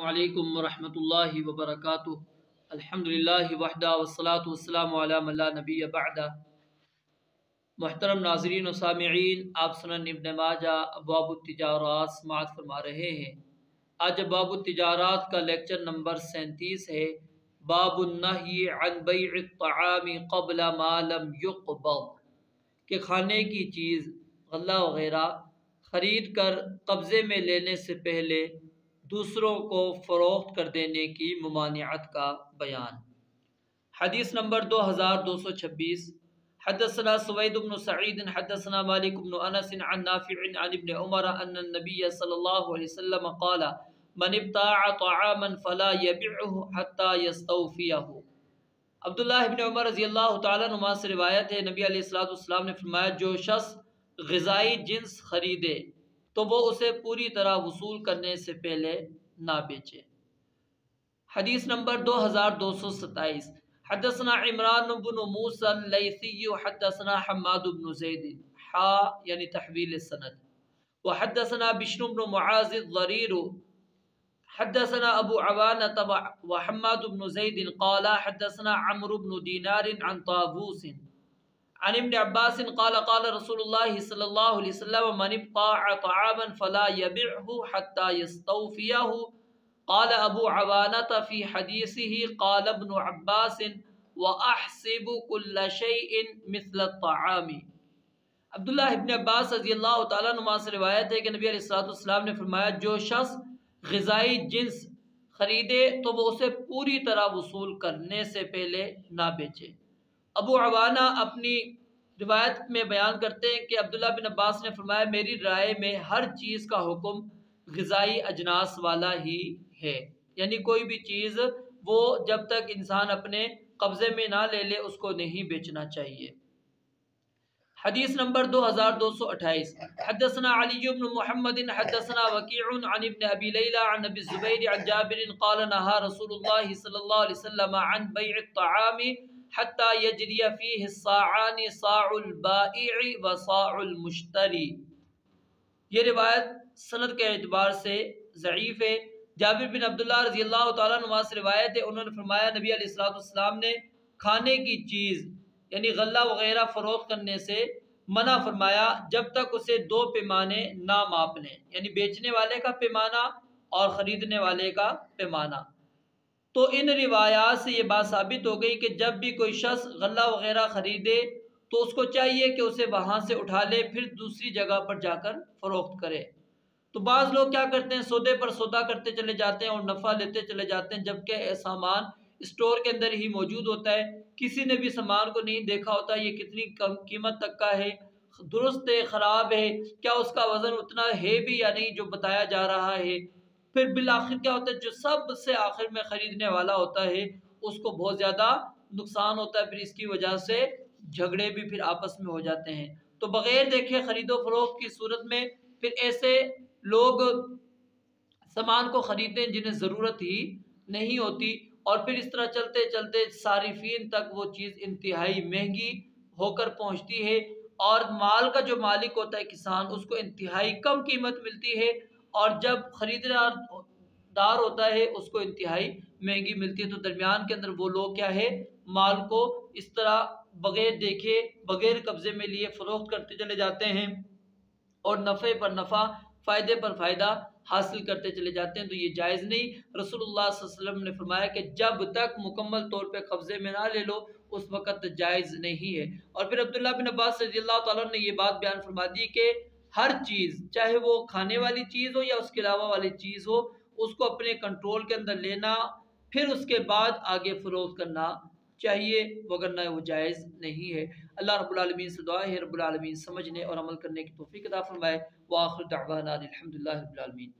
अस्सलामुअलैकुम वरहमतुल्लाहि वबरकातुह। अल्हम्दुलिल्लाहि वहदा वस्सलातु वस्सलामु अला मन ला नबिय्य बअदा। मुहतरम नाज़रीन व सामिईन, आप सुनन इब्न माजा अब्वाबुत तिजारात समाअत फरमा रहे हैं। आज अब्वाबुत तिजारात का लेक्चर नंबर 37 है। बाबुन नही अन बैअत तआमी क़ब्ल मा लम युक़बज़, कि खाने की चीज़ गल्ला वगैरह ख़रीद कर कब्ज़े में लेने से पहले दूसरों को फ़रोख्त कर देने की ममानियत का बयान। हदीस नंबर 2226। हदसना सुवैद इब्न सईद हदसना मालिक इब्न अनस अन नाफ़िअ अन इब्न उमर अन्न नबिय सल्लल्लाहु अलैहि वसल्लम क़ाल मन इब्ताअ तआमन फला यबिअहु हत्ता यस्तौफ़ियहु। अब्दुल्लाह इब्न उमर रज़ियल्लाहु तआला अन्हुमा से रिवायत है, नबी अलैहिस्सलातु वस्सलाम ने फरमाया, जो शख्स ग़िज़ाई जिन्स ख़रीदे तो वो उसे पूरी तरह वसूल करने से पहले ना बेचे। हदीस नंबर 2227। हदसना इमरान बिन मूसा अल-लैसी हदसना हम्माद बिन ज़ैद हा यानी तहवील सनद व हदसना बिश्र बिन मुआज़ ज़रीर हदसना अबू अवाना व हम्माद बिन ज़ैद क़ाला हदसना अम्र बिन दीनार अन ताबूस अन इब्न अब्बास क़ाल क़ाल रसूलुल्लाह सल्लल्लाहु अलैहि वसल्लम मन इब्ताअ तआमन फला यबिअहु हत्ता यस्तौफ़ियहु। क़ाल अबू अवाना फ़ी हदीसिही क़ाल इब्न अब्बास व अहसिबु कुल्ल शैइन मिस्ल तआमी। अब्दुल्लाह इब्न अब्बास रज़ियल्लाहु तआला अन्हुमा से रिवायत है कि नबी अलैहिस्सलातु वस्सलाम ने फरमाया, जो शख्स ग़िज़ाई जिन्स ख़रीदे तो वो उसे पूरी तरह वसूल करने से पहले ना बेचे। अबू अवाना अपनी रिवायत में बयान करते हैं कि अब्दुल्लाह बिन अब्बास ने फरमाया, मेरी राय में हर चीज़ का हुक्म ग़िज़ाई अजनास वाला ही है, यानी कोई भी चीज़ वो जब तक इंसान अपने कब्ज़े में ना ले ले उसको नहीं बेचना चाहिए। हदीस नंबर 2228। हदसना अली इब्न मुहम्मद हदसना वकीअ अन इब्न अबी लैला अन अबी ज़ुबैर अन जाबिर क़ाल नहा रसूलुल्लाह सल्लल्लाहु अलैहि वसल्लम अन बैअत तआमी हत्ता यजरिय फ़ीहि साआनी साउल बाइअ व साउल मुश्तरी। ये रिवायत सनद के एतबार से ज़ईफ़ है। जाबिर बिन अब्दुल्लाह रज़ियल्लाहु तआला अन्हुमा से रिवायत है, उन्होंने फरमाया, नबी अलैहिस्सलातु वस्सलाम ने खाने की चीज़ यानी गल्ला वगैरह फ़रोख्त करने से मना फरमाया जब तक उसे दो पैमाने ना माप लें, यानी बेचने वाले का पैमाना और ख़रीदने वाले का पैमाना। तो इन रिवायात से ये बात साबित हो गई कि जब भी कोई शख्स गल्ला वगैरह ख़रीदे तो उसको चाहिए कि उसे वहाँ से उठा ले, फिर दूसरी जगह पर जाकर फ़रोख्त करे। तो बाज़ लोग क्या करते हैं, सौदे पर सौदा करते चले जाते हैं और नफ़ा लेते चले जाते हैं, जबकि सामान स्टोर के अंदर ही मौजूद होता है। किसी ने भी सामान को नहीं देखा होता ये कितनी कम कीमत तक का है, दुरुस्त है, ख़राब है, क्या उसका वज़न उतना है भी या नहीं जो बताया जा रहा है। फिर बिल आखिर क्या होता है, जो सबसे आखिर में ख़रीदने वाला होता है उसको बहुत ज़्यादा नुकसान होता है, फिर इसकी वजह से झगड़े भी फिर आपस में हो जाते हैं। तो बग़ैर देखे ख़रीदो फ़रोख्त की सूरत में फिर ऐसे लोग सामान को ख़रीदते हैं जिन्हें ज़रूरत ही नहीं होती, और फिर इस तरह चलते चलते सारिफीन तक वो चीज़ इंतहाई महंगी होकर पहुँचती है, और माल का जो मालिक होता है किसान, उसको इंतहाई कम कीमत मिलती है, और जब ख़रीदार होता है उसको इंतहाई महंगी मिलती है। तो दरमियान के अंदर वो लोग क्या है, माल को इस तरह बग़ैर देखे बग़ैर कब्ज़े में लिए फ़रोख्त करते चले जाते हैं और नफ़े पर नफ़ा, फ़ायदे पर फ़ायदा हासिल करते चले जाते हैं। तो ये जायज़ नहीं। रसूलुल्लाह सल्लल्लाहु अलैहि वसल्लम ने फरमाया कि जब तक मुकम्मल तौर पे कब्ज़े में ना ले लो उस वक़्त जायज़ नहीं है। और फिर अब्दुल्लाह बिन अब्बास रज़ियल्लाहु ताला ने ये बात बयान फरमा दी कि हर चीज़, चाहे वो खाने वाली चीज़ हो या उसके अलावा वाली चीज़ हो, उसको अपने कंट्रोल के अंदर लेना, फिर उसके बाद आगे फ़रोख्त करना चाहिए, वगरना वो जायज़ नहीं है। अल्लाह रब्बुल आलमीन से दुआ है रब्बुल आलमीन समझने और अमल करने की तौफ़ीक़ अता फ़रमाए। व आखिर दअवाना अनिल हम्दुलिल्लाहि रब्बिल आलमीन।